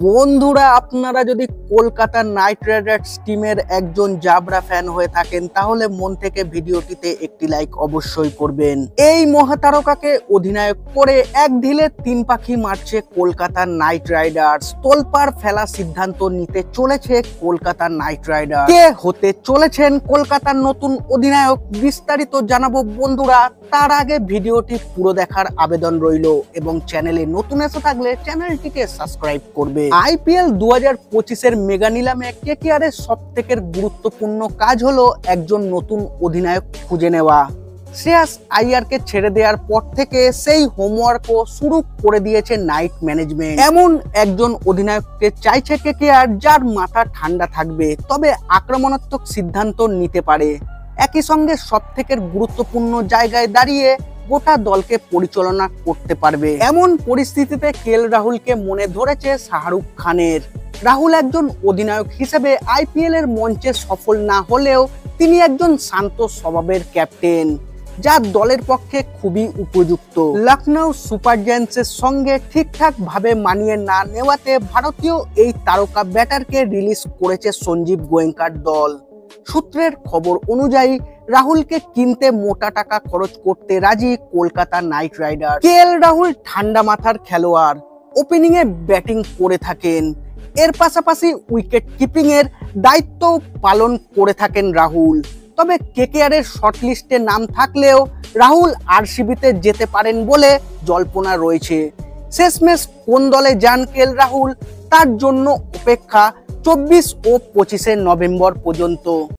বন্ধুরা, আপনারা যদি কলকাতা নাইট রাইডার্স টিমের একজন জাবরা ফ্যান হয়ে থাকেন তাহলে মন থেকে ভিডিওটিতে একটি লাইক অবশ্যই করবেন। এই মহাতারকাকে অধিনায়ক করে এক ঢিলে তিন পাখি মারছে কলকাতা নাইট রাইডার্স। তোলপাড় ফেলা সিদ্ধান্ত নিতে চলেছে কলকাতা নাইট রাইডার্স। কে হতে চলেছেন কলকাতার নতুন অধিনায়ক বিস্তারিত জানাবো বন্ধুরা। তার আগে ভিডিওটি পুরো দেখার আবেদন রইল এবং চ্যানেলে নতুন এসে থাকলে চ্যানেলটিকে সাবস্ক্রাইব করবে। আইপিএল 2025-এর মেগা নিলামে কেকেআর এর সবথেকে গুরুত্বপূর্ণ কাজ হলো একজন নতুন অধিনায়ক খুঁজে নেওয়া। শ্রেয়াস আইয়ারকে ছেড়ে দেওয়ার পর থেকে সেই হোমওয়ার্কও শুরু করে দিয়েছে নাইট ম্যানেজমেন্ট। এমন একজন অধিনায়ককে চাইছে কেকেআর যার মাথা ঠান্ডা থাকবে, তবে আক্রমণাত্মক সিদ্ধান্ত নিতে পারে, একই সঙ্গে সবথেকে গুরুত্বপূর্ণ জায়গায় দাঁড়িয়ে গোটা দলকে পরিচালনা করতে পারবে। এমন পরিস্থিতিতে কেএল রাহুলকে মনে ধরেছে শাহরুখ খানের। রাহুল একজন অধিনায়ক হিসেবে আইপিএল এর মঞ্চে সফল না হলেও তিনি একজন শান্ত স্বভাবের ক্যাপ্টেন, যা দলের পক্ষে খুবই উপযুক্ত। লখনৌ সুপার জায়ান্টসের সঙ্গে ঠিকঠাক ভাবে মানিয়ে না নেওয়াতে ভারতীয় এই তারকা ব্যাটারকে রিলিজ করেছে সঞ্জীব গোয়েঙ্কার দল। সূত্রের খবর অনুযায়ী রাহুলকে কিনতে মোটা টাকা খরচ করতে রাজি Kolkata night Riders. KL Rahul ঠান্ডা মাথার খেলোয়াড়, ওপেনিং এ ব্যাটিং করে থাকেন, এর পাশাপাশি উইকেট কিপিং এর দায়িত্ব পালন করে থাকেন রাহুল। তবে কেকেআর এর শর্টলিস্টে নাম থাকলেও রাহুল আরসিবিতে যেতে পারেন বলে জল্পনা রয়েছে। শেষমেশ কোন দলে যান কেএল রাহুল তার জন্য অপেক্ষা 24 ও 25 নভেম্বর পর্যন্ত।